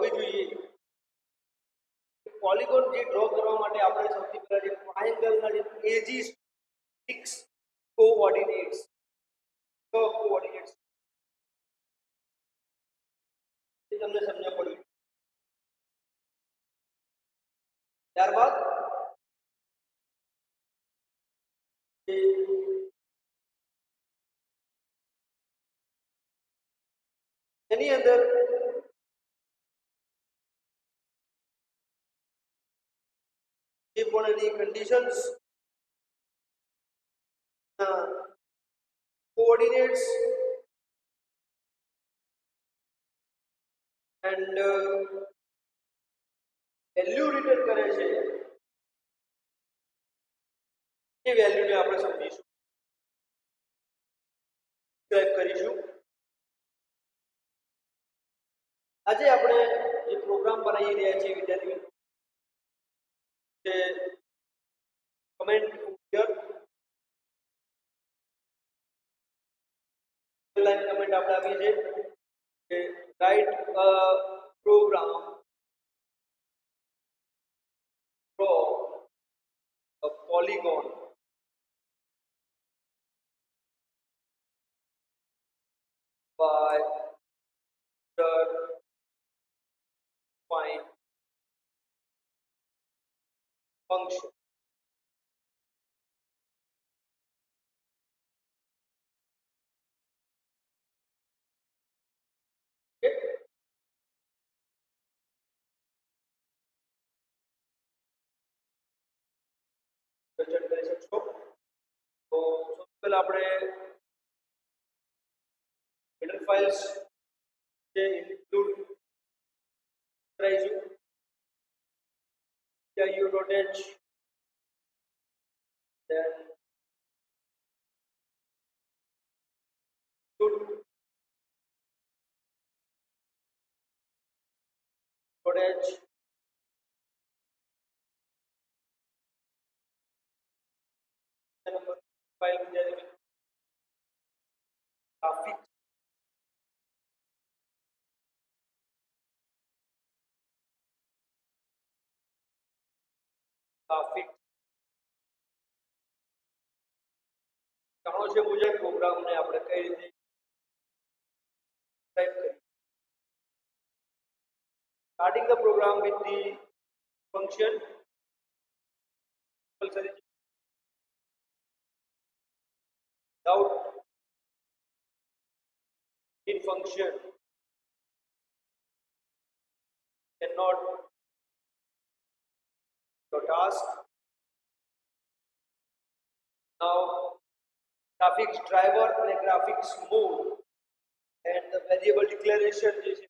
હોવી જોઈએ. પોલિગોન જે ડ્રો કરવા માટે આપણે સૌથી પહેલા જે ટ્રાયેંગલના જે એજીસ 6 કોઓર્ડિનેટ્સ એ તમને સમજણ પડવી. ત્યારબાદ એની અંદર જે પણ એની conditions coordinates and value return કરે છે એ વેલ્યુને આપણે સમજીશું, ડિસ્ક્રાઇબ કરીશું. આજે આપણે જે પ્રોગ્રામ બનાવી રહ્યા છીએ વિદ્યાર્થી મિત્રો, જે કમેન્ટ હિયર લાઈન કમેન્ટ આપણે આપી છે કે right a program from a polygon by the find function. Okay. Search કરી શકશો. તો સૌથી પહેલા આપણે હેડર ફાઇલ્સ જે ઇન્ક્લુડ કરીશું iu.h, then include.h, number file વિદ્યાર્થી ગ્રાફિક્સ જાણો છે મુજબ પ્રોગ્રામને આપણે કઈ રીતે ટાઈપ કરીએ. Starting the program with the function compulsory without in function cannot your task. Now graphics driver and graphics mode and the variable declaration જે છે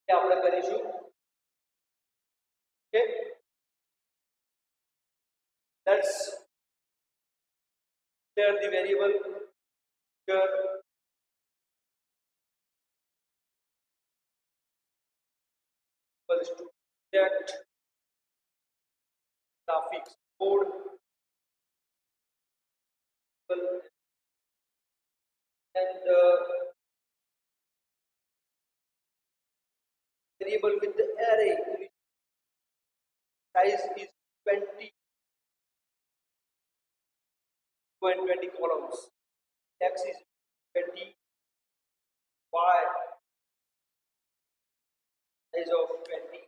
એ આપણે કરીશું. Okay, let's declare the variable here equals to get graphics mode and variable with the array size is 20 and 20 columns, x is 20, y size of 20.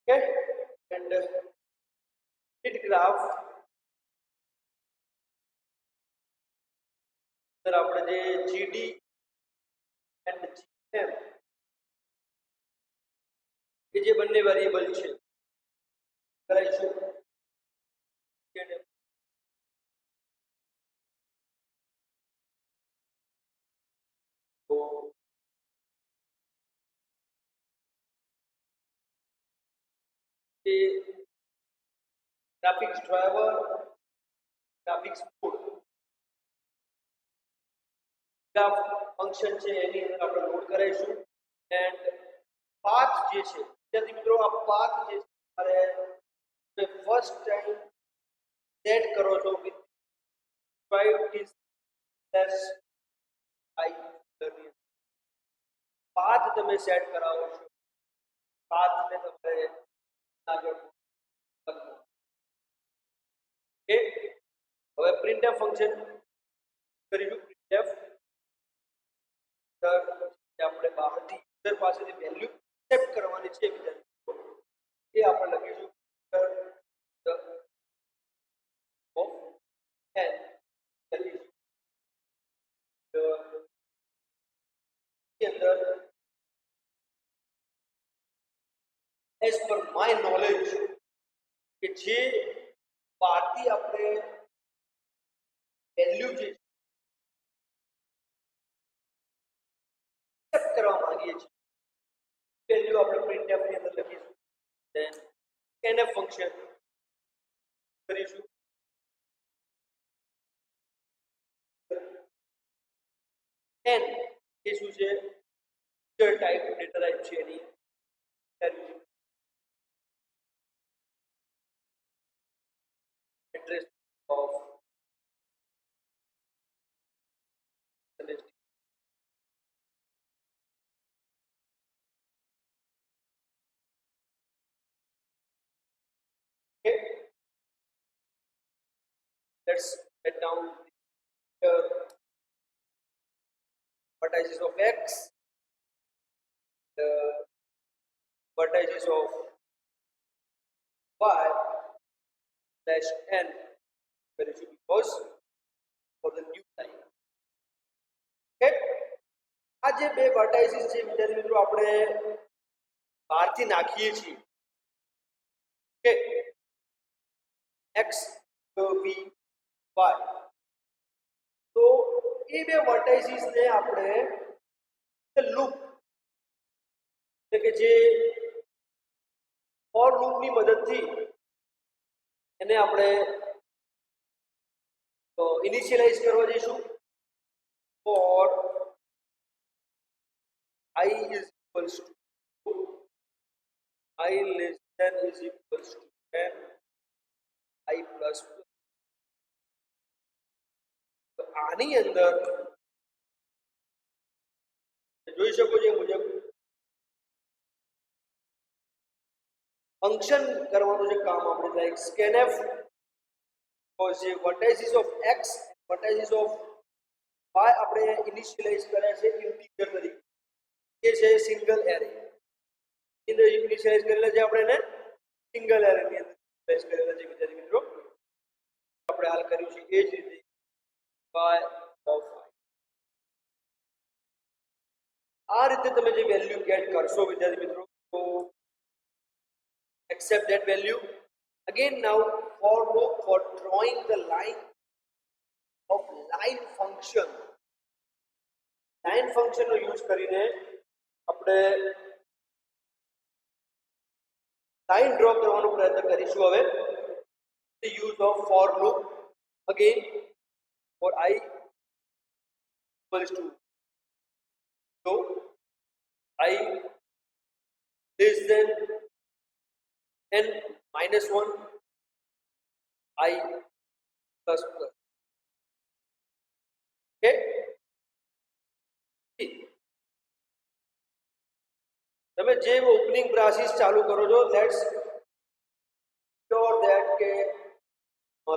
Okay, and git graph तर આપણે જે gd and gm કે જે બંને variable છે કરાઈશું. તો એ graphics driver graphics mode graph function છે એની અંદર આપણે લોડ કરાઈશું. એન્ડ પાથ જે છે વિદ્યાર્થી મિત્રો, આ પાથ જે છે તમારે ફર્સ્ટ ટાઈમ સેટ કરો છો વિથ 5 પ્લસ આઈ પાથ તમે સેટ કરાવો છો, પાથને તમારે આગળ લખવું. ઓકે, હવે પ્રિન્ટએફ ફંક્શન કરીશું. પ્રિન્ટએફ આપણે બહારથી યુઝર પાસેથી વેલ્યુ એક્સેપ્ટ કરવાની છે એ આપણે લખીશું ઓફ n ની અંદર એઝ પર માય નોલેજ કે જે બહારથી આપણે વેલ્યુ જે એક્સેપ્ટ કરવા માંગીએ છીએ વેલ્યુ આપણે પ્રિન્ટએફ ની અંદર લખીશું. then scanf ફંક્શન કરીશું. n એ શું છે? integer ટાઈપ ડેટા ટાઈપ છે એની address of okay, let's get down the vertices of x, the vertices of y dash n because for the new line. Okay, આ જે બે વર્ટાઇસીસ છે વિદ્યાર્થી મિત્રો આપણે બહારથી નાખીએ છીએ. ઓકે, x v y, તો એ બે વર્ટાઇસીસ ને આપણે લૂપ એટલે કે જે ફોર લૂપ ની મદદથી એને આપણે ઇનિશિયલાઇઝ કરવા જઈશું. for I is equals to I less than is equals to 10 I plus plus. તો આની અંદર જોઈ શકો છો મુજબ ફંક્શન કરવાનું છે કામ આપણે લાઈક scanf because જે vertices of x vertices of y આપણે ઇનિશિયલાઇઝ કર્યા છે ઇન્ટિજર તરીકે. એ છે સિંગલ એરે અંદર ઇનિશિયલાઇઝ કરેલા છે આપણે એને સિંગલ એરે ની અંદર ઇનિશિયલાઇઝ કરેલા છે વિદ્યાર્થી મિત્રો. આપણે હાલ કર્યું છે એ જ રીતે y of i. આ રીતે તમે જે વેલ્યુ ગેટ કરશો વિદ્યાર્થી મિત્રો તો accept that value. Again now for loop for drawing the line of line function. Line function no use કરીને આપણે લાઈન ડ્રો કરવાનો પ્રયત્ન કરીશું. હવે the use of for loop again for I equals to so I less than n minus 1 I plus plus. Okay, તમે જે opening બ્રાસીસ ચાલુ કરો છો લેટ્સ શ્યોર ધેટ કે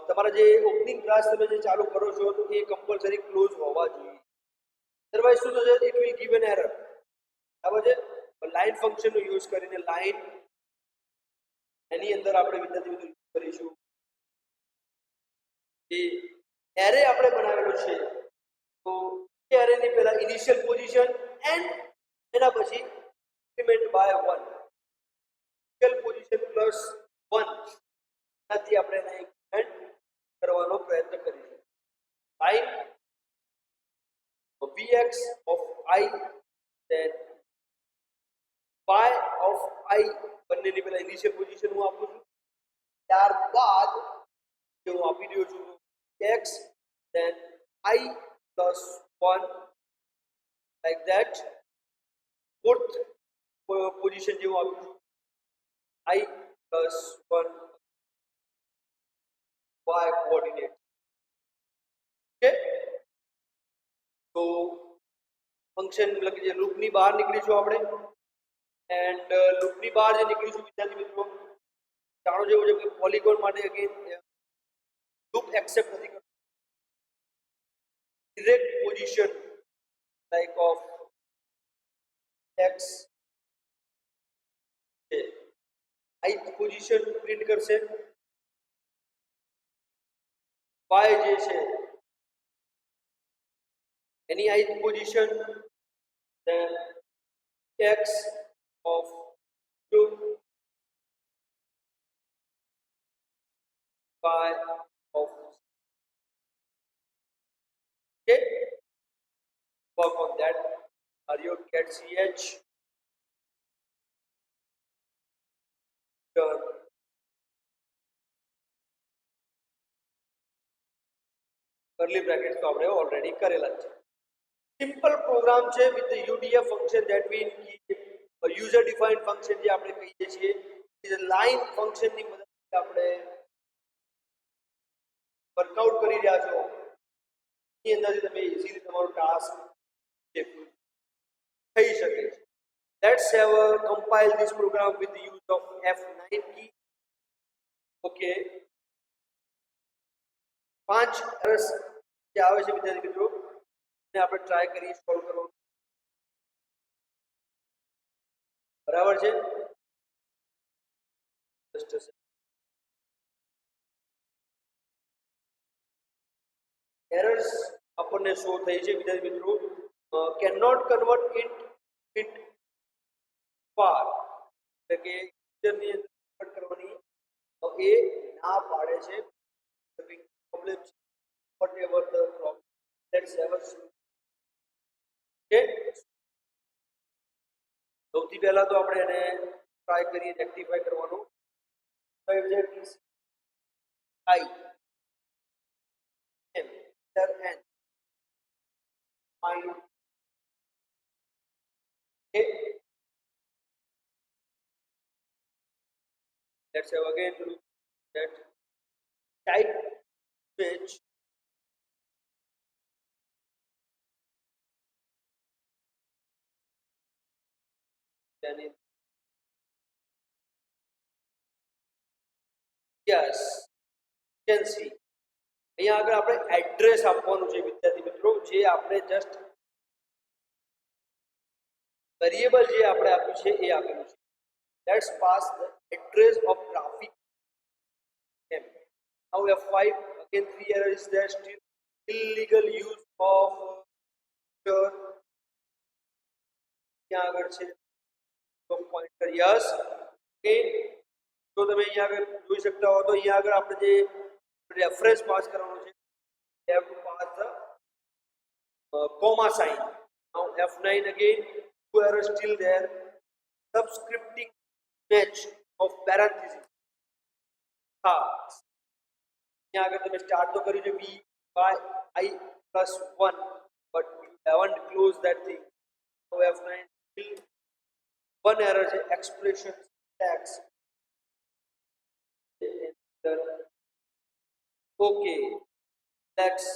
તમારા જે ઓપનિંગ બ્રાસ તમે જે ચાલુ કરો છો તો એ કમ્પલસરી ક્લોઝ હોવા જોઈએ. અધરવાઇઝ શું થશે? It will give an error. બરાબર છે? લાઈન ફંક્શનનો યુઝ કરીને લાઈન એની અંદર આપણે વિદ્યાર્થી મિત્રો યુઝ કરીશું એ એરે આપણે બનાવેલો છે તો એ એરેની પહેલા ઇનિશિયલ પોઝિશન એન્ડ એના પછી increment by 1 initial position plus 1 નાથી આપણે એને increment કરવાનો પ્રયત્ન કરીશું. line vx of I then y of I બંનેની પહેલા ઇનિશિયલ પોઝિશન હું આપું છું. ત્યારબાદ જે હું આપી રહ્યો છું x then I plus 1 like that. fourth position જે હું આપું છું I plus 1 y coordinate. Okay, function એટલે કે જે લૂપની બહાર નીકળીશું આપણે એન્ડ લૂપની બહાર જે નીકળીશું વિદ્યાર્થી મિત્રો જાણો જેવું છે કે પોલિગોન માટે અગેન લૂપ એક્સેપ્ટ નથી કરતું direct position like of x છે ith પોઝિશન પ્રિન્ટ કરશે y જે છે any ith position then x of 2 y of okay work on that are you get ch done curly brackets તો આપણે already કરેલા છે સિમ્પલ પ્રોગ્રામ છે with UDF function that mean user defined function જે આપણે કહીએ છીએ એ લાઇન ફંક્શનની મદદથી આપણે વર્કઆઉટ કરી રહ્યા છો એની અંદરથી તમે ઇઝીલી તમારો ટાસ્ક થઈ શકે છે let's have compile this program with the use of F9 key okay 5 errors જે આવે છે વિદ્યાર્થી મિત્રો ને આપણે ટ્રાય કરીએ સોલ્વ કરવાનું બરાબર છે જસ્ટ અ એરર્સ આપણને શો થઈ છે વિદ્યાર્થી મિત્રો can not convert int far એટલે કે ઇન્ટિજરની અંદર કન્વર્ટ કરવાની એ ના પાડે છે પ્રોબ્લેમ છે whatever the problem let's have a okay સૌથી પહેલા તો આપણે એને ટ્રાય કરીએ રેક્ટિફાઈ કરવાનું I m n find okay let's have again look that type which then it yes you can see અહીંયા આગળ આપણે એડ્રેસ આપવાનું છે વિદ્યાર્થી મિત્રો જે આપણે જસ્ટ વેરિયેબલ જે આપણે આપ્યું છે એ આપેલું છે let's pass the address of traffic m now f5 again 3 error is there still illegal use of ત્યાં આગળ છે પોઇન્ટર યસ ઓકે તો તમે અહીંયા આગળ જોઈ શકતા હો તો અહીંયા આગળ આપણે જે રેફરન્સ પાસ કરવાનો છે have to pass the comma sign now F9 again two errors still there subscripting match of parenthesis હા અહીંયા આગળ તમે સ્ટાર્ટ તો કર્યું છે v by I plus 1 but you haven't closed that thing so F9 still one error છે expression tax okay that's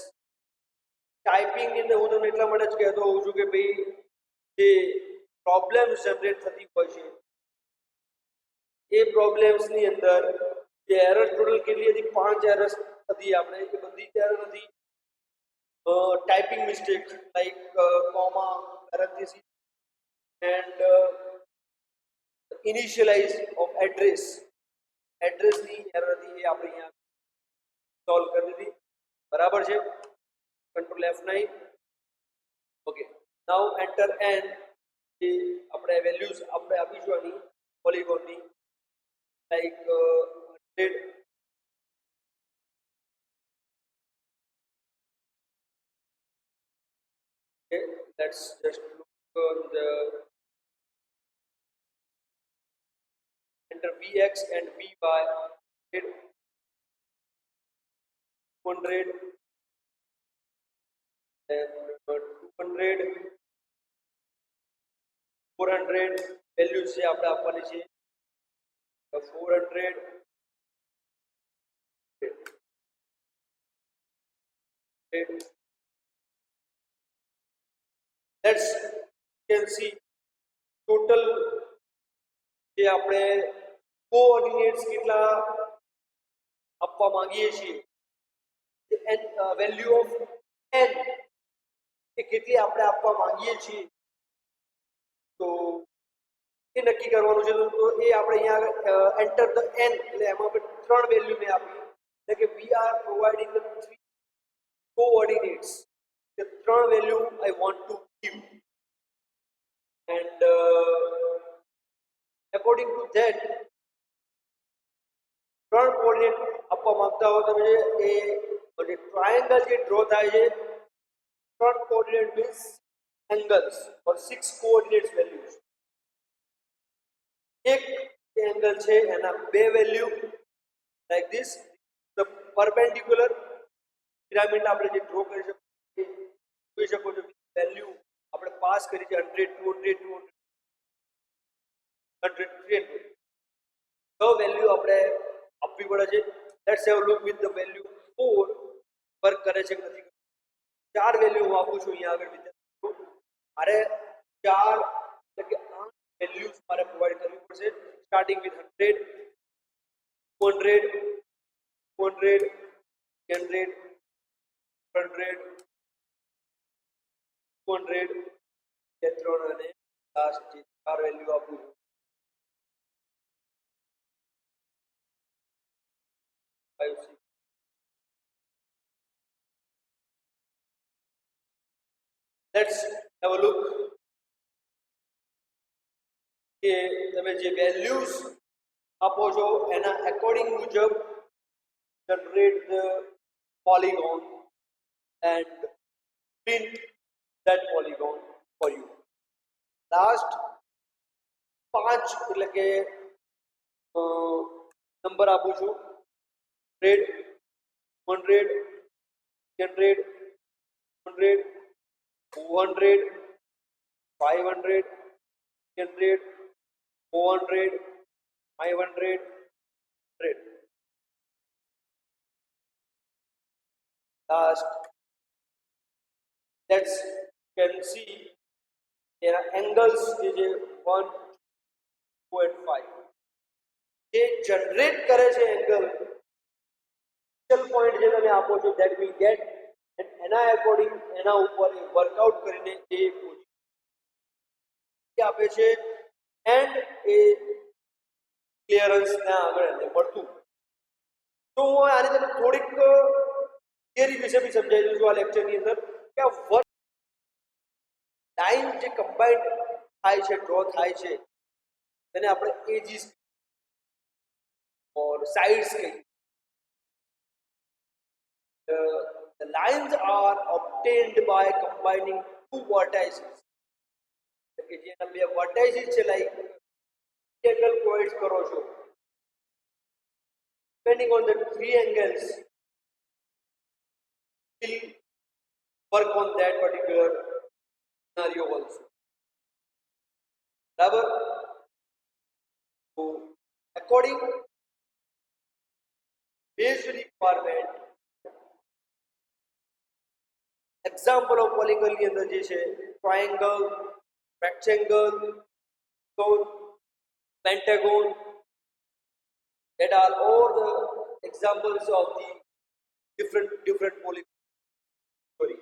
typing in હું તમને એટલા માટે જ કહેતો હોઉં છું કે ભાઈ જે પ્રોબ્લેમ્સ જનરેટ થતી હોય છે એ પ્રોબ્લેમ્સની અંદર જે એરર ટોટલ કેટલી હતી 5 એરર્સ હતી આપણે એ બધી જ એરર હતી typing mistake like comma parenthesis and initialise of એડ્રેસની એરર હતી એ આપણે અહીંયા સોલ્વ કરી દીધી બરાબર છે control F9 okay now enter n જે આપણે વેલ્યુઝ આપણે આપીશું આની પોલિગોનની like 100 okay let's just look on the enter vx and vy 200 then 200 400 value છે આપણે આપવાની છે 400 100 લેટ્સ કેન સી ટોટલ જે આપણે કોઓર્ડિનેટ્સ કેટલા આપવા માંગીએ છીએ, વેલ્યુ ઓફ n એ કેટલી આપણે આપવા માંગીએ છીએ, તો એ નક્કી કરવાનું છે. તો એ આપણે અહીંયા એન્ટર ધ n એટલે એમાં આપણે 3 વેલ્યુ મેં આપી, એટલે કે we are providing the 3 coordinates, કે 3 value I want to give, and according to that 3 coordinate આપવા માંગતા હો તમે, એ જે ટ્રાયેંગલ જે ડ્રો થાય છે, 3 કોઓર્ડિનેટ મીન્સ એંગલ્સ ઓર 6 કોઓર્ડિનેટ્સ વેલ્યુઝ. એક એંગલ છે એના 2 value like this, the perpendicular pyramid આપણે જે ડ્રો કરી શકીએ, જોઈ શકો છો વેલ્યુ આપણે પાસ કરી છે 100 200 200 100 300, તો વેલ્યુ આપણે આપવી પડે છે. Let's have look with the value 4 work કરે છે કે નથી. 4 વેલ્યુ હું આપું છું અહીંયા આગળ વિદ્યાર્થીઓ, મારે 4 એટલે કે 8 વેલ્યુઝ મારે પ્રોવાઈડ કરવી પડશે, સ્ટાર્ટિંગ વિથ 100 200 200 100 100 200 એ 3 અને લાસ્ટ જે 4 વેલ્યુ આપું છું. Let's have a look કે તમે જે વેલ્યુઝ આપો છો એના અકોર્ડિંગ મુજબ generate the polygon and print that polygon for you. Last 5 એટલે કે નંબર આપું છું 100 100 100 100 200 500 100 400 500 100. Last, let's can see there angles is 1 2 and 5 જે જનરેટ કરે છે એંગલ ઇનિશિયલ પોઈન્ટ જે તમે આપો છો that we get, and એના અકોર્ડિંગ એના ઉપર વર્કઆઉટ કરીને એ પોઝિશન આપે છે એન્ડ એ ક્લિયરન્સ ના આગળ એને મળતું. તો હું આની તમને થોડીક થિયરી વિશે બી સમજાવી દઉં છું આ લેક્ચરની અંદર, કે આ વર્ક લાઈન જે કમ્બાઇન્ડ થાય છે, ડ્રો થાય છે, તેને આપણે એજીસ ઓર સાઇડ્સ કહીએ. The lines are obtained by combining two vertices. કે જેના બે વર્ટાઇસીસ છે, લાઈક એંગલ પ્રોવાઈડ કરો છો, depending on the three angles will work on that particular scenario also. બરાબર? So according based requirement, example of polygon ની અંદર જે છે triangle, rectangle, cone, pentagon, that are all the examples of the different polygon. Sorry,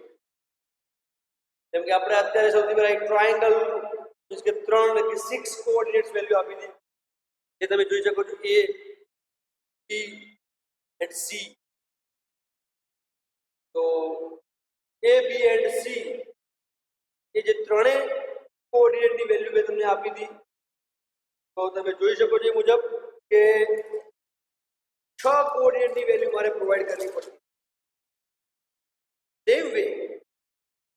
જેમ કે આપણે અત્યારે સૌથી પહેલા એક ટ્રાયેંગલ મીન્સ કે 3 કે 6 કોઓર્ડિનેટ્સ વેલ્યુ આપી દીધી, જે તમે જોઈ શકો છો A, B and C. તો A, B and C એ જે ત્રણેય કોઓર્ડિનેટની વેલ્યુ મેં તમને આપી હતી, તો તમે જોઈ શકો છો એ મુજબ કે 6 કોઓર્ડિનેટની વેલ્યુ મારે પ્રોવાઈડ કરવી પડશે. Same way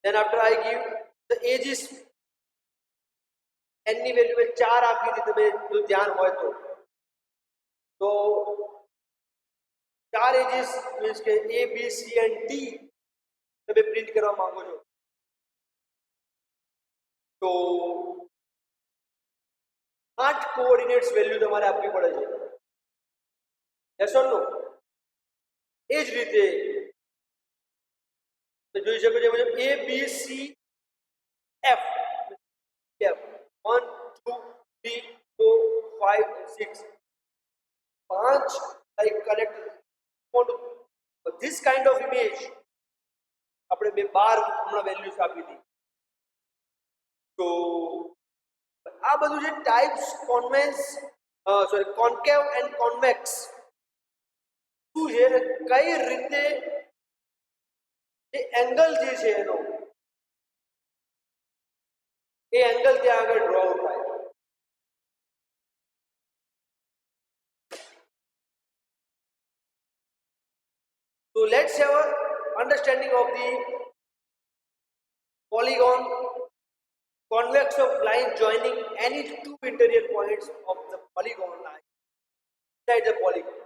then after I give the edges, n ની વેલ્યુ મેં 4 આપી હતી, તમે જો ધ્યાન હોય તો 4 edges મીન્સ કે A, B, C and D તમે પ્રિન્ટ કરવા માંગો છો, તો 8 કોઓર્ડિનેટ્સ વેલ્યુ તમારે આપવી પડે છે. યસ ઓર નો? એ જ રીતે જોઈ શકો છો A, B, C F. F. 1, 2, 3, 4, 5, and 6. 5 like connect. This kind of image આપણે બે 12 હમણાં વેલ્યુઝ આપી હતી. તો આ બધું જે ટાઇપ્સ કોન્કેવ એન્ડ કોન્વેક્સ શું છે ને કઈ રીતે જે એંગલ જે છે એનો એ એંગલ ત્યાં આગળ ડ્રો થાય. So let's have an understanding of the polygon convex of line joining any two interior points of the polygon line inside the polygon.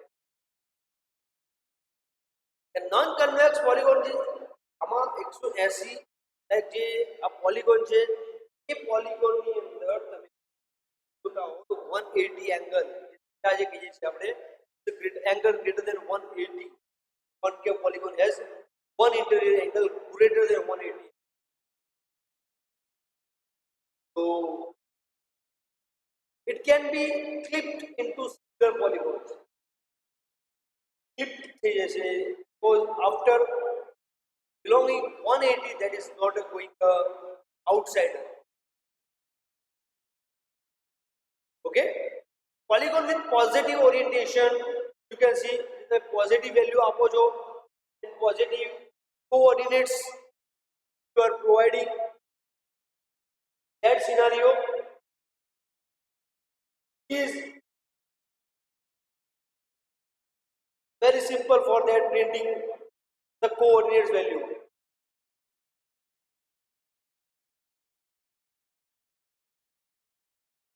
A non-convex polygon છે આમાં 180 લાઈક જે આ પોલીગોન છે એ પોલીગોન ની અંદર તમે જોતા હો તો 180 એંગલ જે કહીએ છીએ આપણે angle greater than 180. Concave polygon has one interior angle greater than 180. So it can be clipped into single polygons. Clipped થઈ જશે because after belonging 180 that is not a going outsider. Okay, polygon with positive orientation, you can see the positive value આપો છો and positive coordinates you are providing. That scenario is very simple for that printing the coordinates value.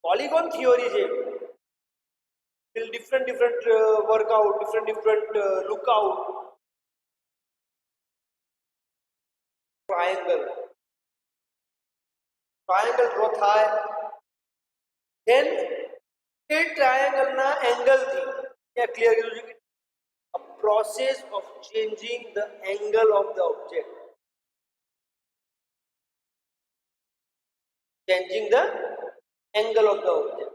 Polygon theory છે will different workout, different lookout. Triangle draw થાય then એ triangle ના angle થી ત્યાં clear કીધું છે કે a process of changing the angle of the object. Changing the angle of the object.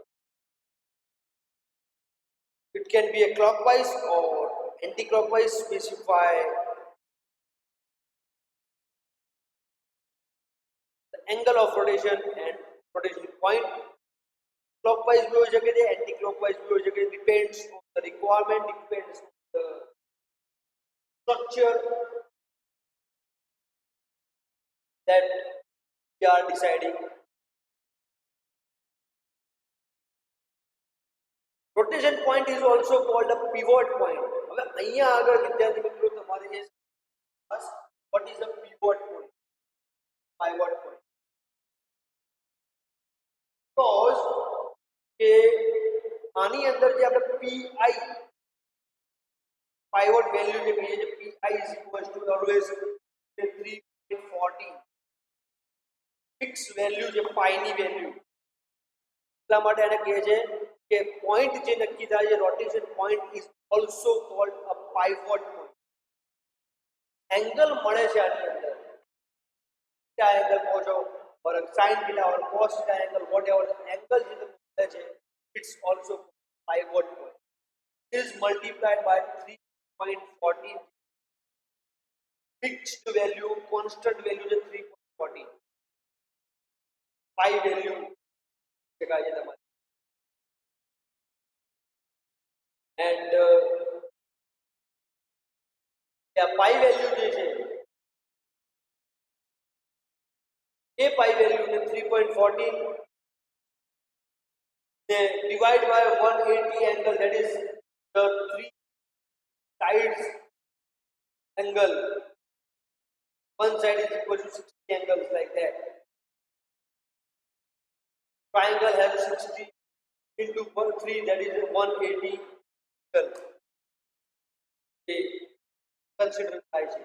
It can be a clockwise or anti-clockwise. Specify the angle of rotation and rotation point. Clockwise भी हो सकते हैं, anti-clockwise भी हो सकते हैं. Depends on the requirement, depends on the structure that we are deciding. Rotation point is also called a pivot point. હવે અહીંયા આગળ વિદ્યાર્થી મિત્રો તમારે જે what is a pivot point? Pivot point. Because કે આની અંદર જે આપણે pi pivot value જે કહીએ છીએ pi is equals to always 3.40 fixed value જે pi ની value એટલા માટે એને કહે છે કે point જે નક્કી થાય છે rotation point is also called a pivot point. Angle મળે છે આની અંદર theta angle કહો or sin theta or cos theta angle, whatever the angle જે તમને મળે છે it's also pivot point. It is multiplied by 3.40 fixed value, constant value છે 3.40 pi value દેખાય છે તમારે. And pi value જે છે એ pi value ને 3.14 divide by 180 angle, that is the three sides angle. One side is equal to 60 angles like that. Triangle has 60 into 3, that is 180 angle. Consider થાય છે.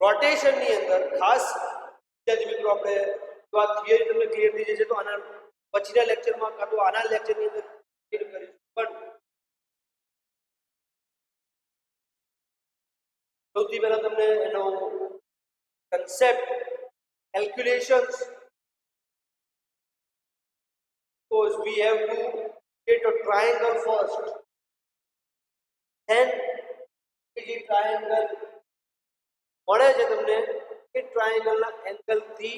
Rotation ની અંદર ખાસ વિદ્યાર્થી મિત્રો આપણે જો આ થિયરી તમને ક્લિયર થઈ જશે તો આના પછીના લેક્ચરમાં કાં તો આના લેક્ચરની અંદર ક્લિયર કરીશું. પણ સૌથી પહેલા તમને એનો concept calculations, because we have to get a triangle first, then જે triangle મળે છે તમને એ triangle ના angle થી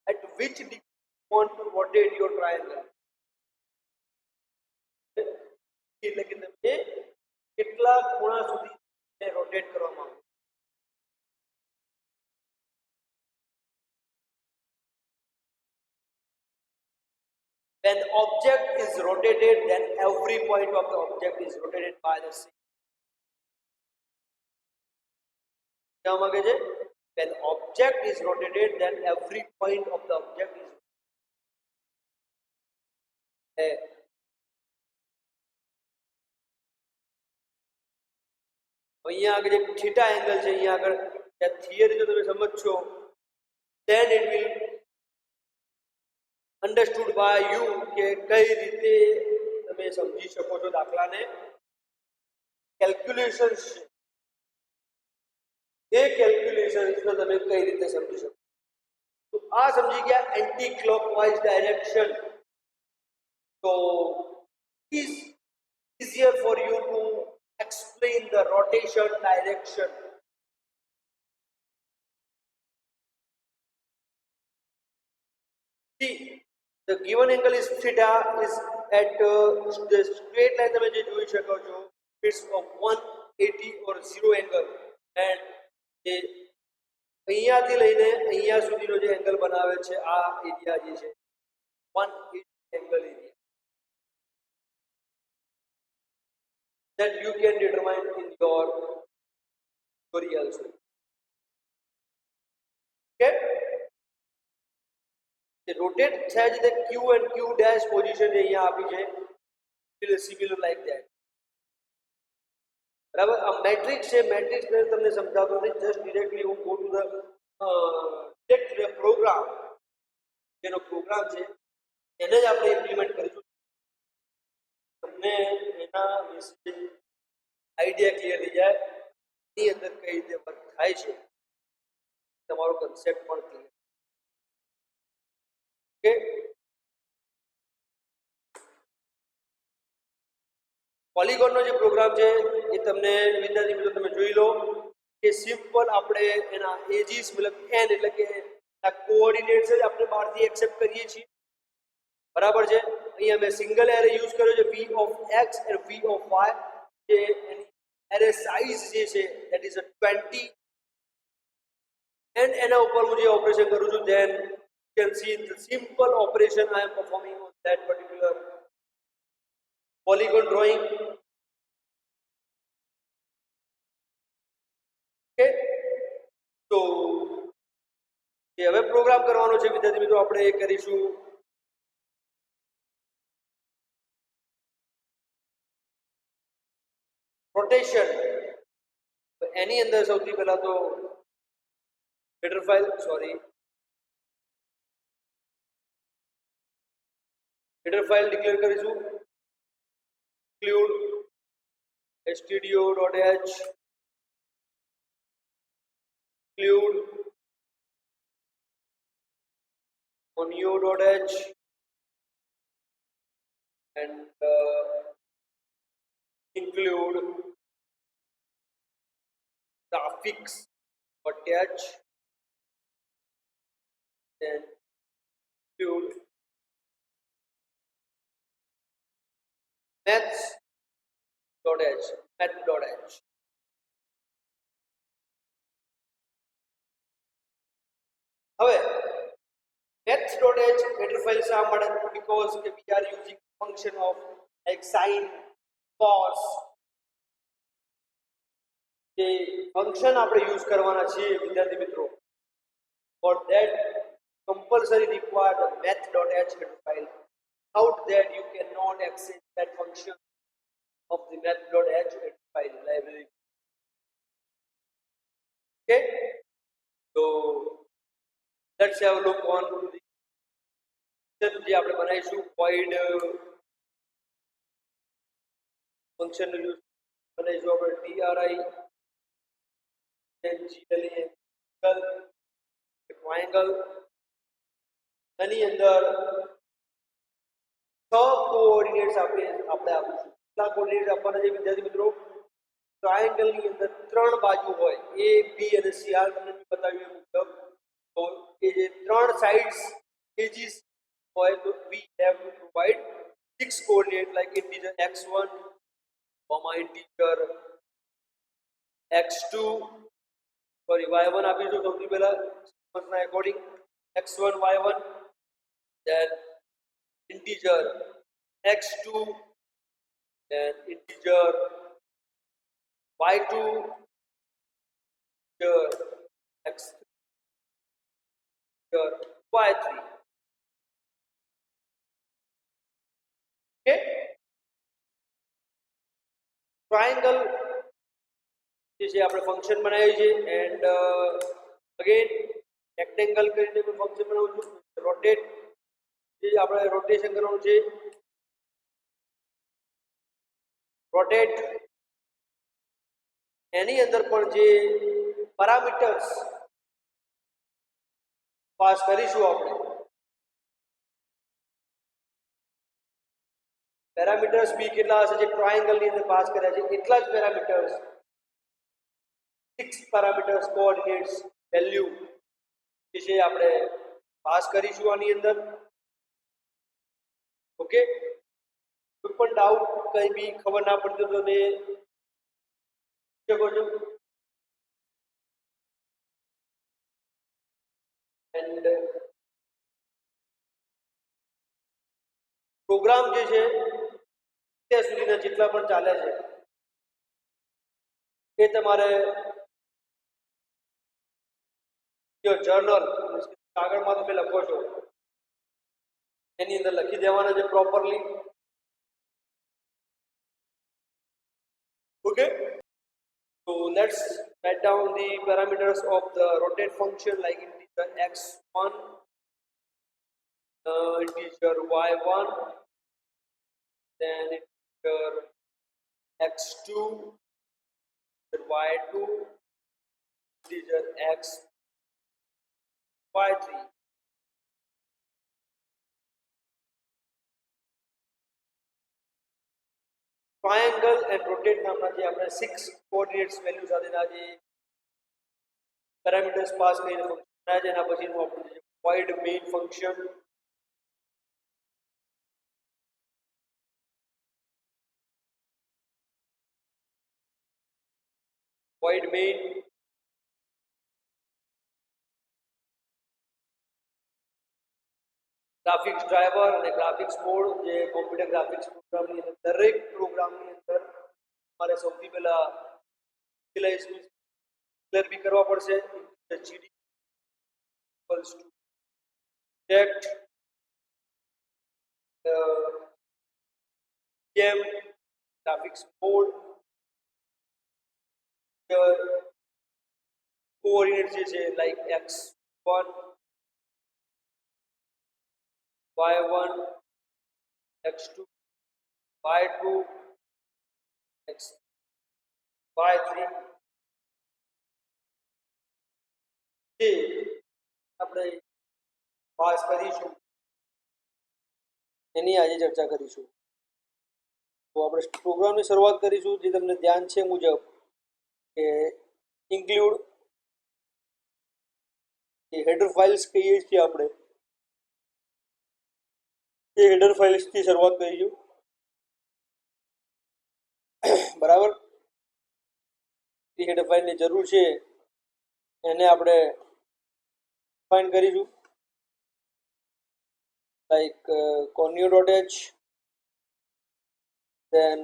at which degree you want to rotate your triangle, એટલે કે તમે કેટલા ખૂણા સુધી રોટેટ કરવા માંગો. When object is rotated, then every point of the object is rotated by the same. क्या मांगे जे? When object is rotated, then every point of the object is rotated. અહીંયા આગળ એક થીટા એંગલ છે, અહીંયા આગળ આ થિયરી જો તમે સમજશો, then it will understood by you કે કઈ રીતે તમે સમજી શકો છો દાખલાને. કેલ્ક્યુલેશન્સ છે, એ કેલ્ક્યુલેશન્સને તમે કઈ રીતે સમજી શકો. તો આ સમજી ગયા એન્ટી ક્લોકવાઇઝ ડાયરેક્શન. તો is easier for you to explain the rotation direction. See, the given angle is theta is at the straight line તમે જે જોઈ શકો છો, it's of 180 or 0 angle, and જે અહીંયાથી લઈને અહીંયા સુધીનો જે એંગલ બનાવે છે આ એરિયા જે છે 180 angle area, that you can determine in your theory also. Okay, the rotate થાય છે q and q dash position અહીંયા આપી છે, similar like that. બરાબર. આ મેટ્રિક્સ છે, મેટ્રિક્સ ને તમને સમજાવતો નથી, જસ્ટ ડિરેક્ટલી હું go to the direct program, જેનો પ્રોગ્રામ છે એને જ આપણે ઇમ્પ્લિમેન્ટ કરીશું. તમને એના વિશે આઈડિયા ક્લિયર થઈ જાય, એની અંદર કઈ રીતે વર્ક થાય છે, તમારો કન્સેપ્ટ પણ ક્લિયર. ઓકે, પોલિગોનનો જે પ્રોગ્રામ છે એ તમને વિદ્યાર્થી મિત્રો તમે જોઈ લો કે સિમ્પલ આપણે એના એજીસ મતલબ n એટલે કે આ કોઓર્ડિનેટ્સ જ આપણે બહારથી એક્સેપ્ટ કરીએ છીએ. બરાબર છે. અહીંયા મેં સિંગલ એરે યુઝ કર્યો છે, v of x and v of y, જે એની એરે સાઇઝ જે છે that is a 20, and એના ઉપર હું જે ઓપરેશન કરું છું, then you can see the simple operation I am performing on that particular polygon drawing. Okay, તો જે હવે પ્રોગ્રામ કરવાનો છે વિદ્યાર્થી મિત્રો, આપણે એ કરીશું રોટેશન. એની અંદર સૌથી પહેલા તો હેડર ફાઇલ ડિક્લેર કરીશું, include stdio.h, include onio.h, and include graphics.h, then include maths.h. હવે maths.h header file શા માટે? because we are using function of like sin, cos, જે ફંક્શન આપણે યુઝ કરવાના છીએ વિદ્યાર્થી મિત્રો. for that compulsory require the math.h header file. Without that you cannot access that function of the math.h header file library. Okay, so let's have a look on the જે આપણે બનાવીશું void function નો use બનાવીશું આપણે tri tangentially angle triangle એની અંદર 6 coordinates આપણે આપીશું. કેટલા coordinates આપવાના છે વિદ્યાર્થી મિત્રો? ટ્રાયેંગલ ની અંદર 3 બાજુ હોય A B અને C. આ તમને બતાવ્યું મુજબ તો એ જે 3 સાઇડ્સ એજીસ હોય તો we have to provide 6 coordinate like integer x1 comma integer x2 sorry y1 આપીશું સૌથી પહેલા સિક્વન્સના according x1 y1 then integer x2 then integer y2 integer x3 integer y3 okay triangle જે છે આપણે ફંક્શન બનાવ્યું છે એન્ડ અગેન રેક્ટેંગલ કરીને પણ ફંક્શન બનાવું છું રોટેટ જે આપણે રોટેશન કરવાનું છે રોટેટ એની અંદર પણ જે પેરામીટર્સ પાસ કરીશું આપણે પેરામીટર્સ બી કેટલા હશે જે ટ્રાયેંગલ ની અંદર પાસ કર્યા છે એટલા જ પેરામીટર્સ 6 પેરામીટર્સ કોઓર્ડિનેટ્સ વેલ્યુ જે છે આપણે પાસ કરીશું આની અંદર ઓકે કોઈ પણ ડાઉટ કઈ બી ખબર ના પડતી તો તમે શકો છો એન્ડ પ્રોગ્રામ જે છે અત્યાર સુધીના જેટલા પણ ચાલ્યા છે એ તમારે જર્નલ કાગળમાં તમે લખો છો એની અંદર લખી દેવાના છે properly okay so let's write down the parameters of the rotate function like integer x1 integer y1 then integer x2 y2 integer x y3 triangle and rotate નામના જે આપણે 6 કોઓર્ડિનેટ્સ વેલ્યુ સાથેના જે પેરામીટર્સ પાસ કરીને function બનાવ્યા છે એના પછીનું આપણું જે void main function void main graphics driver અને ગ્રાફિક્સ મોડ જે કોમ્પ્યુટર ગ્રાફિક્સ પ્રોગ્રામની અંદર દરેક પ્રોગ્રામની અંદર તમારે સૌથી પહેલા ઇનિશિયલાઇઝ ક્લિયર બી કરવા પડશે GD equals to detect GM graphics mode coordinate જે છે like x1 y1 x2 y2 x y3 જે આપણે પાસ કરીશું એની આજે ચર્ચા કરીશું તો આપણે પ્રોગ્રામની શરૂઆત કરીશું જે તમને ધ્યાન છે મુજબ કે ઇન્ક્લુડ એ હેડર ફાઇલ્સ કહીએ છીએ આપણે એ હેડર ફાઇલ્સથી શરૂઆત કરીશું બરાબર એ હેડર ફાઇલની જરૂર છે એને આપણે ડિફાઇન કરીશું like conio.h then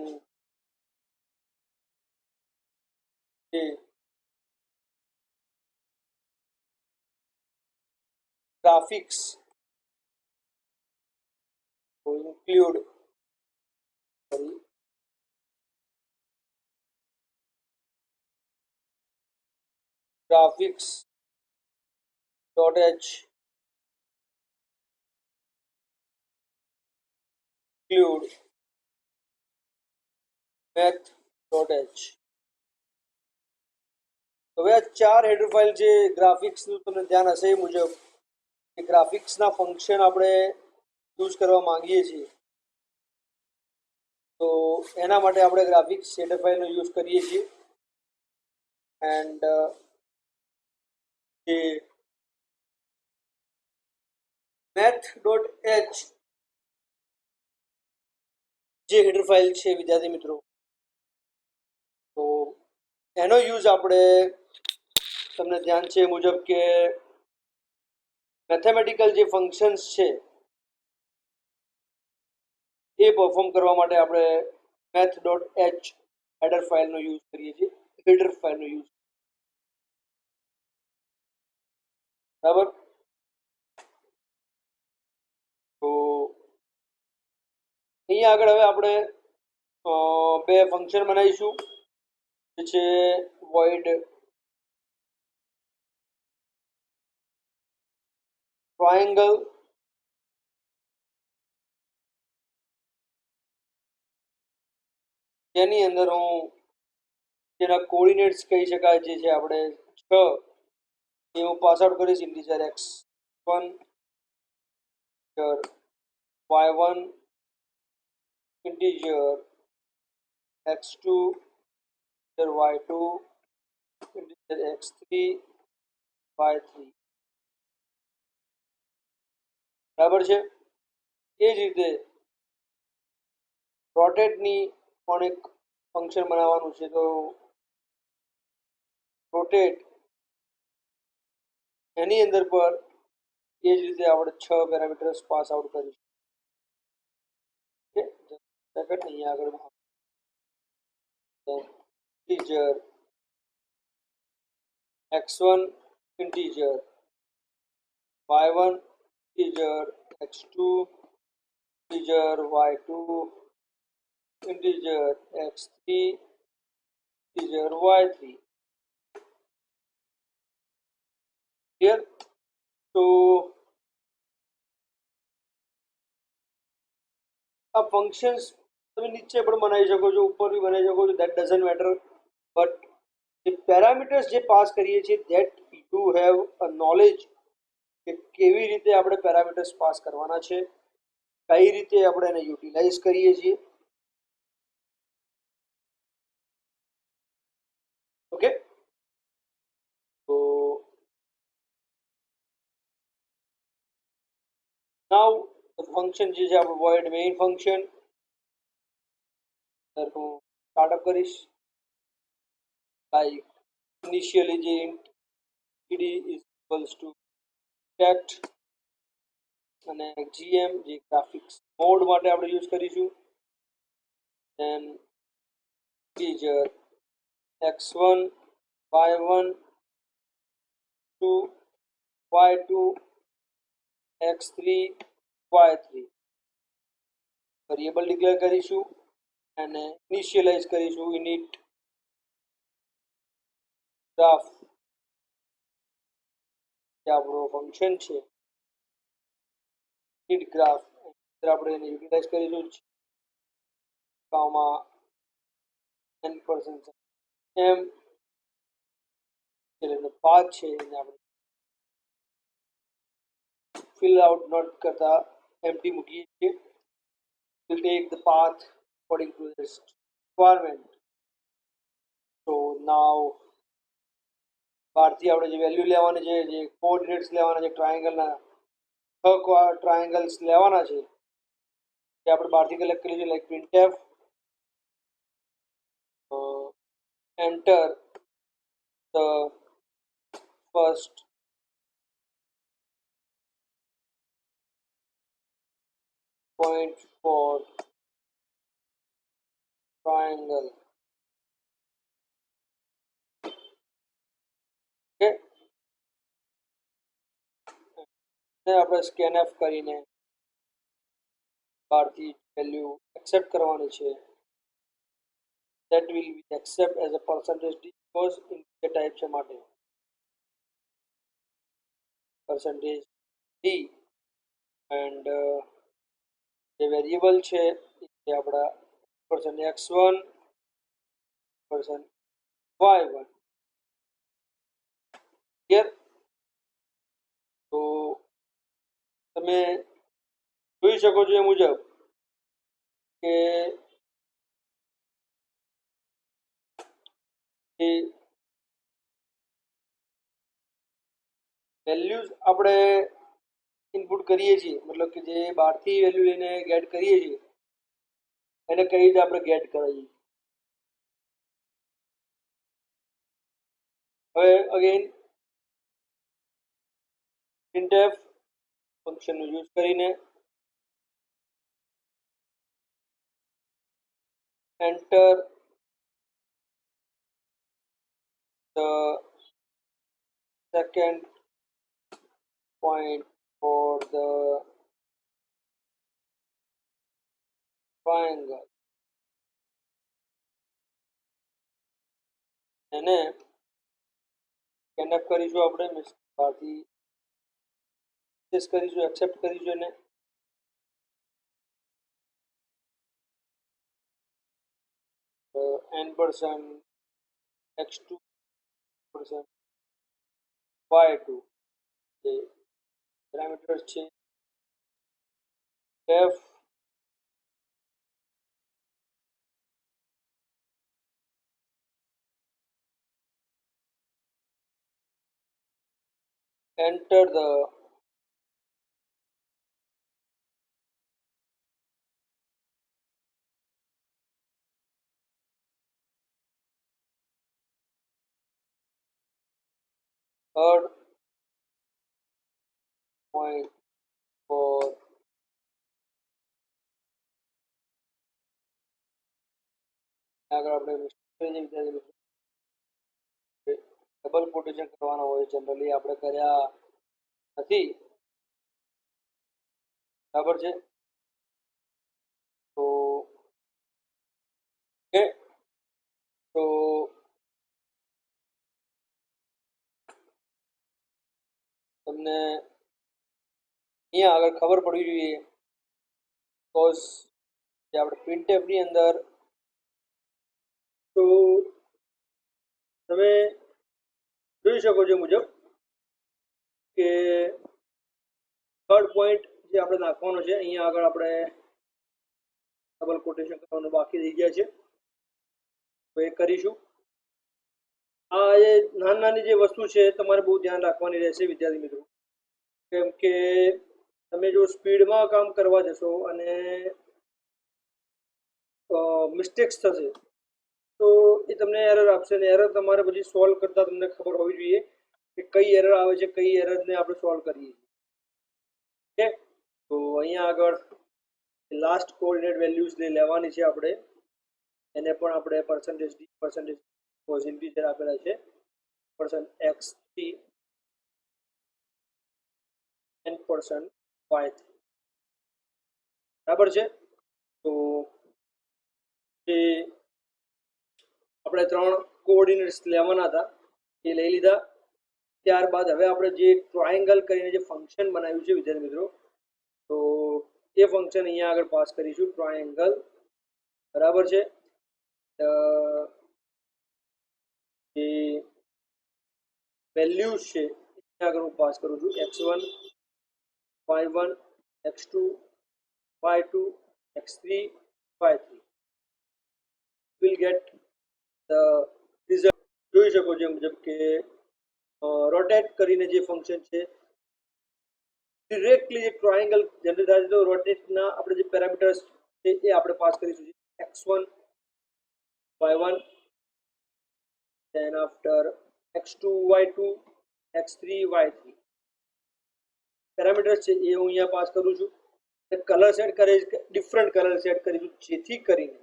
the graphics will include graphics.h include math.h હવે આ 4 હેડર ફાઇલ જે ગ્રાફિક્સનું તમને ધ્યાન હશે એ મુજબ એ ગ્રાફિક્સના ફંક્શન આપણે યુઝ કરવા માંગીએ છીએ, તો એના માટે આપણે ગ્રાફિક્સ હેડર ફાઇલનો યુઝ કરીએ છીએ. એન્ડ જે math.h જે હેડર ફાઇલ છે વિદ્યાર્થી મિત્રો, તો એનો યુઝ આપણે તમને ધ્યાન છે એ મુજબ કે મેથેમેટિકલ જે ફંક્શન્સ છે એ પરફોર્મ કરવા માટે આપણે math.h હેડર ફાઇલનો યુઝ કરીએ છીએ. હેડર ફાઇલનો યુઝ, બરાબર. તો અહીંયા આગળ હવે આપણે બે ફંક્શન બનાવીશું, જે છે void triangle જેની અંદર હું જેના કોઓર્ડિનેટ્સ કહી શકાય જે છે આપણે 6 એ હું પાસ આઉટ કરીશ. Integer x1, integer y1, integer x2, integer y2, integer x3, y3, બરાબર છે. એ જ રીતે રોટેટની પણ એક ફંક્શન બનાવવાનું છે, તો રોટેટ એની અંદર પર એ જ રીતે આપણે 6 પેરામીટર્સ પાસ આઉટ કરીશું. અહીંયા આગળ integer x1, integer y1, integer x2, integer y2, integer x3, integer y3. Clear? તો આ ફંક્શન્સ તમે નીચે પણ બનાવી શકો છો, ઉપર બી બનાવી શકો છો, દેટ ડઝન્ટ મેટર. બટ જે પેરામીટર્સ જે પાસ કરીએ છીએ that you have a knowledge કે કેવી રીતે આપણે પેરામીટર્સ પાસ કરવાના છે, કઈ રીતે આપણે એને યુટિલાઇઝ કરીએ છીએ. ઓકે, તો નાઉ ફંક્શન જે છે આપણું void main ફંક્શન હું સ્ટાર્ટઅપ કરીશ. લાઈક ઇનિશિયલી જે int ed is equals to text અને gm જે ગ્રાફિક્સ મોડ માટે આપણે યુઝ કરીશું. then integer x1, y1, 2, y2, x3, y3 variable declare કરીશું અને ઇનિશિયલાઇઝ કરીશું init graph જે આપણો ફંક્શન છે init graph આપણે એને યુટિલાઇઝ કરીશું કામમાં n% m એટલે પાથ છે એને આપણે fill out not કરતા empty મૂકીએ છીએ. will take the path according to this requirement. So now બહારથી આપણે જે વેલ્યુ લેવાની છે, જે કોઓર્ડિનેટ્સ લેવાના છે, ટ્રાયેંગલના 6 ટ્રાયેંગલ્સ લેવાના છે જે આપણે બહારથી કલેક્ટ કરી છે. Like printf enter the first point for triangle. Okay, આપણે scanf કરીને બહારથી વેલ્યુ એક્સેપ્ટ કરવાની છે. that will be accept as a percentage d because integer type છે માટે percentage d and જે વેરિયેબલ છે એ આપણા %x1, %y1 ક્લિયર? તો તમે જોઈ શકો છો એ મુજબ કે વેલ્યુઝ આપણે ઇનપુટ કરીએ છીએ, મતલબ કે જે બહારથી વેલ્યુ લઈને ગેટ કરીએ છીએ એને કઈ રીતે આપણે ગેટ કરીએ. હવે અગેન printf ફંક્શનનો યુઝ કરીને enter the second point for the triangle એને scanf કરીશું આપણે, મીન્સ બહારથી એક્સેસ કરીશું, એક્સેપ્ટ કરીશું એને. n% x2 y2 જે પેરામીટર્સ છે, f enter the third point for આગળ આપણે ડબલ કોટેશન કરવાનો હોય, જનરલી આપણે કર્યા નથી, બરાબર છે. તો ઓકે, તો તમને અહીંયા આગળ ખબર પડવી જોઈએ, બીકોઝ જે આપણે printf ની અંદર તો તમે જોઈ શકો છો મુજબ કે થર્ડ પોઈન્ટ જે આપણે નાખવાનો છે, અહીંયા આગળ આપણે ડબલ કોટેશન કરવાનું બાકી રહી ગયા છે, તો એ કરીશું. આ એ નાની નાની જે વસ્તુ છે તમારે બહુ ધ્યાન રાખવાની રહેશે વિદ્યાર્થી મિત્રો, કેમ કે તમે જો સ્પીડમાં કામ કરવા જશો અને મિસ્ટેક્સ થશે તો એ તમને એરર આપશે, ને એરર તમારે પછી સોલ્વ કરતા તમને ખબર હોવી જોઈએ કે કઈ એરર આવે છે, કઈ એરરને આપણે સોલ્વ કરીએ. ઓકે, તો અહીંયા આગળ લાસ્ટ કોઓર્ડિનેટ વેલ્યુઝને લેવાની છે આપણે, એને પણ આપણે પર્સન્ટેજ ડી પર્સન્ટેજ ઇન્ટીજર આપેલા છે, %x3 n%y3, બરાબર છે. તો જે આપણે 3 કોઓર્ડિનેટ્સ લેવાના હતા એ લઈ લીધા. ત્યારબાદ હવે આપણે જે ટ્રાયંગલ કરીને જે ફંક્શન બનાવ્યું છે વિદ્યાર્થી મિત્રો, તો એ ફંક્શન અહીંયા આગળ પાસ કરીશું, ટ્રાયંગલ, બરાબર છે. જે વેલ્યુઝ છે અહીંયા આગળ હું પાસ કરું છું, x1 y1 x2 y2 x3 y3 will get the result. જોઈ શકો છો મુજબ કે રોટેટ કરીને જે ફંક્શન છે ડિરેક્ટલી જે ટ્રાયંગલ જનરેટ થાય છે, તો રોટેટના આપણે જે પેરામીટર્સ છે એ આપણે પાસ કરીશું, x1 y1 then after x2 y2 x3 y3 parameters છે એ હું અહીંયા પાસ કરું છું. કલર સેટ કરે ડિફરન્ટ કલર સેટ કરીશું, જેથી કરીને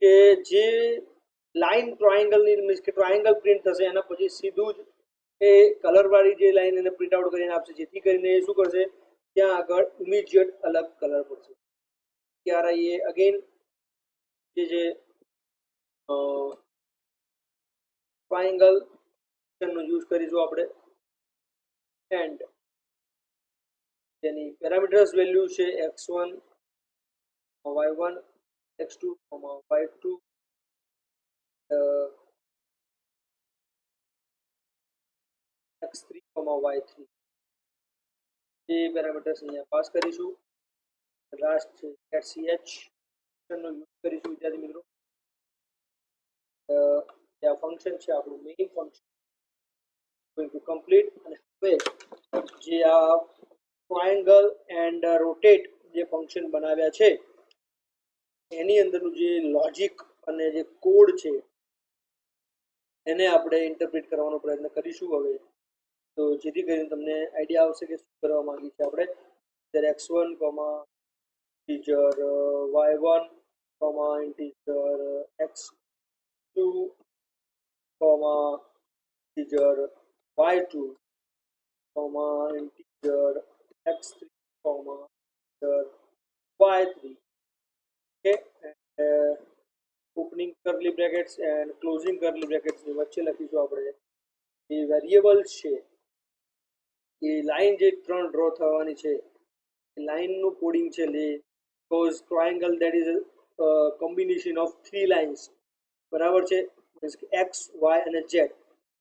કે જે લાઈન ટ્રાયંગલની મીન્સ કે ટ્રાયંગલ પ્રિન્ટ થશે એના પછી સીધું જ એ કલરવાળી જે લાઈન એને પ્રિન્ટ આઉટ કરીને આપશે, જેથી કરીને એ શું કરશે, ત્યાં આગળ ઇમિડિયેટ અલગ કલર પડશે. ત્યારે એ અગેન જે ટ્રાયંગલ નો યુઝ કરીશું આપણે, એન્ડ જેની પેરામીટર્સ વેલ્યુ છે x1 y1 x2 y2 x3 x3, y3 એ પેરામીટર્સ અહીંયા પાસ કરીશું. લાસ્ટ છે get ch ફંક્શનનો યુઝ કરીશું વિદ્યાર્થી મિત્રો. આ ફંક્શન છે આપણું main function going to complete. અને હવે જે આ ટ્રાયંગલ એન્ડ રોટેટ જે ફંક્શન બનાવ્યા છે એની અંદરનું જે લોજિક અને જે કોડ છે એને આપણે ઇન્ટરપ્રિટ કરવાનો પ્રયત્ન કરીશું હવે. તો જેથી કરીને તમને આઈડિયા આવશે કે શું કરવા માંગીએ છીએ આપણે. જ્યારે x1, integer y1, integer x2, integer y2, integer x3, integer y3. Okay, and opening curly brackets and closing curly brackets ની વચ્ચે લખીશું આપણે એ વેરિયેબલ્સ છે એ લાઈન જે ત્રણ ડ્રો થવાની છે એ લાઈનનું કોડિંગ છે લે because triangle that is a combination of three lines બરાબર છે મીન્સ કે x y અને z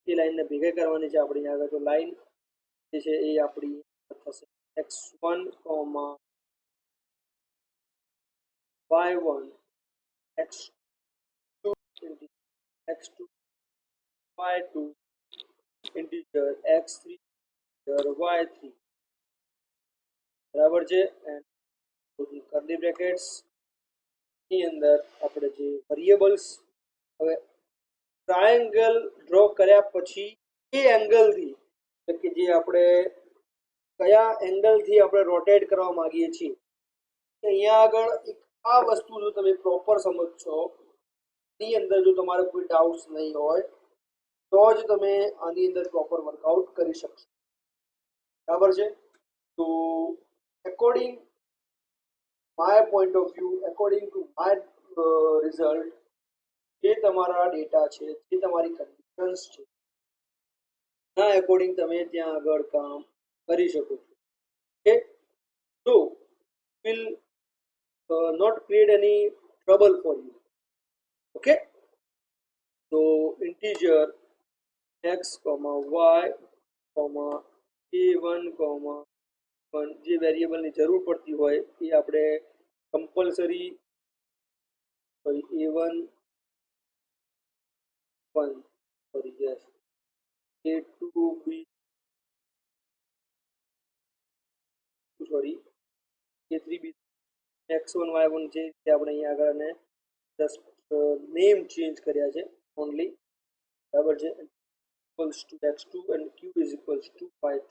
એ લાઈનને ભેગા કરવાની છે આપણી આગળ. તો લાઈન જે છે એ આપણી થશે x1, y1, x2, x2, y2, integer x3, integer y3 બરાબર છે. એન્ડ કર્લી બ્રેકેટ્સ ની અંદર આપણે જે વેરિયેબલ્સ હવે ટ્રાયંગલ ડ્રો કર્યા પછી એ એંગલથી એટલે કે જે આપણે કયા એંગલથી આપણે રોટેટ કરવા માંગીએ છીએ અહીંયા આગળ એક આ વસ્તુ જો તમે પ્રોપર સમજશો ની અંદર જો તમારે કોઈ ડાઉટ્સ નહીં હોય તો જ તમે આની અંદર પ્રોપર વર્કઆઉટ કરી શકશો. બરાબર છે. તો according my point of view, according to my result, જે તમારા ડેટા છે જે તમારી કન્ડિશન્સ છે ના એકોર્ડિંગ તમે ત્યાં આગળ કામ કરી શકો છો. Okay, so will not create any trouble for you. Okay, so integer x, y, a1, 1 જે વેરિયેબલની જરૂર પડતી હોય એ આપણે compulsory a1 1 sorry yes a2 b sorry a3 b x1 y1 છે તે આપણે અહીંયા આગળ અને જસ્ટ નેમ ચેન્જ કર્યા છે ઓનલી. બરાબર છે. equals to x2 and q is equals to y2.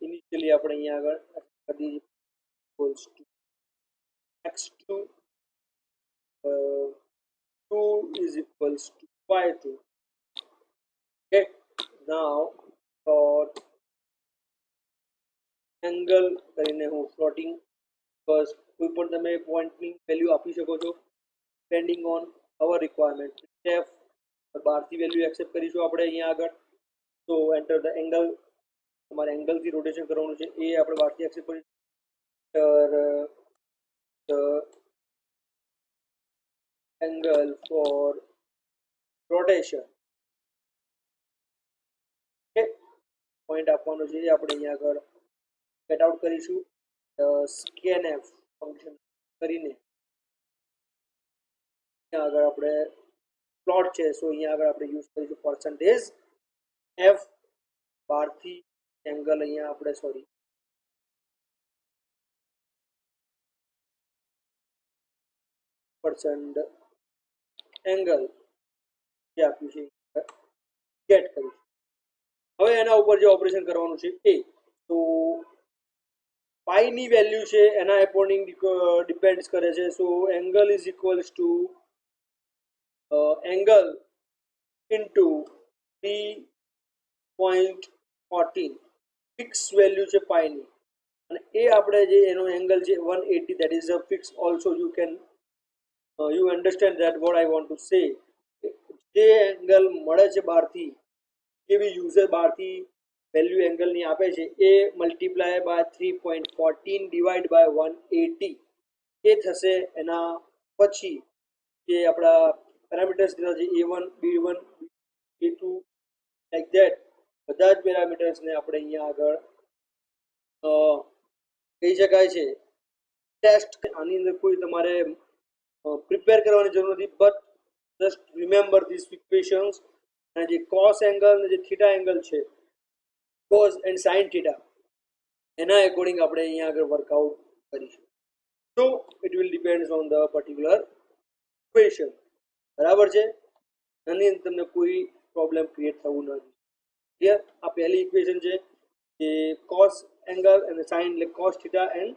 Initially આપણે અહીંયા આગળ કરી equals to x2 2 is equals to y2. Okay, now for angle કરીને હું floating બસ કોઈ પણ તમે પોઈન્ટની વેલ્યુ આપી શકો છો depending on our requirement. f બહારથી વેલ્યુ એક્સેપ્ટ કરીશું આપણે અહીંયા આગળ. તો એન્ટર ધ એંગલ તમારે એંગલથી રોટેશન કરવાનું છે એ આપણે બહારથી એક્સેપ્ટ કરીશું. angle for rotation. Okay, point આપવાનો છે એ આપણે અહીંયા આગળ ગેટ આઉટ કરીશું. scanf ફંક્શન કરીને અહીંયા આગળ આપણે પ્લોટ છે સો અહીંયા આગળ આપણે યુઝ કરીશું પર્સન્ટેજ f બહારથી એંગલ અહીંયા આપણે સોરી % એંગલ જે આપ્યું છે ગેટ કરીશું. હવે એના ઉપર જે ઓપરેશન કરવાનું છે એ તો પાઈ ની વેલ્યુ છે એના અકોર્ડિંગ ડિપેન્ડ્સ કરે છે. So angle is equals to angle into 3.14 fix value છે પાઈની અને એ આપણે જે એનો એંગલ છે 180 that is a fix also you can you understand that what I want to say. જે એંગલ મળે છે બહારથી એવી યુઝર બહારથી વેલ્યુ એંગલની આપે છે એ મલ્ટીપ્લાય બાય 3.14 ડિવાઈડ બાય 180 એ થશે એના પછી જે આપણા પેરામીટર્સ દીધા છે a1 b1 a2 like that બધા જ પેરામીટર્સને આપણે અહીંયા આગળ કહી શકાય છે ટેસ્ટ. આની અંદર કોઈ તમારે પ્રિપેર કરવાની જરૂર નથી, but just remember this equations. અને જે કોસ એંગલ અને જે થીટા એંગલ છે, કોસ એન્ડ સાઇન થીટા, એના એકોર્ડિંગ આપણે અહીંયા આગળ વર્કઆઉટ કરીશું. તો it will depend on the particular equation. બરાબર છે, આની અંદર તમને કોઈ પ્રોબ્લેમ ક્રિએટ થવું નથી. ક્લિયર? આ પહેલી ઇક્વેશન છે કે કોસ એંગલ અને સાઇન, એટલે cos theta and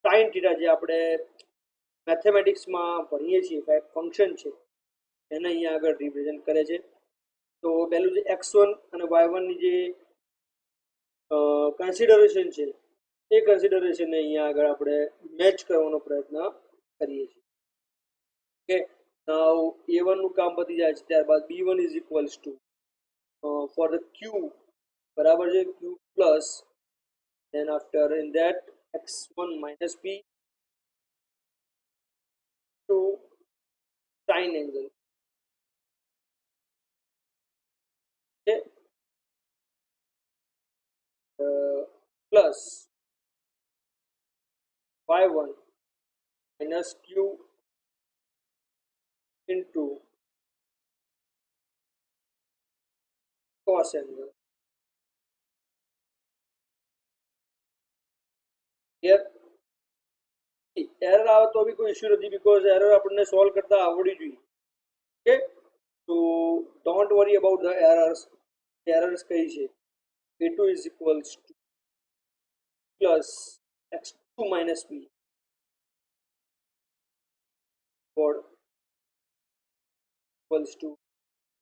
sine theta, જે આપણે મેથેમેટિક્સમાં ભણીએ છીએ ફંક્શન છે, એને અહીંયા આગળ રિપ્રેઝેન્ટ કરે છે. તો પહેલું જે x1 અને y1ની જે કન્સિડરેશન છે, એ કન્સિડરેશનને અહીંયા આગળ આપણે મેચ કરવાનો પ્રયત્ન કરીએ છીએ. ઓકે, નાઉ a1 નું કામ પતી જાય છે, ત્યારબાદ b1 is equals two for the q, બરાબર છે, q plus then after in that x1 minus p to sine angle. Okay, plus y1 minus q into cos angle. Here error આવે તો भी कोई इश्यू નથી, बिकॉज एरर આપણને solve કરતા આવડી જોઈએ. ઓકે, તો don't worry about the errors. Errors કઈ છે? a2 is equals to plus x2 minus p for equals to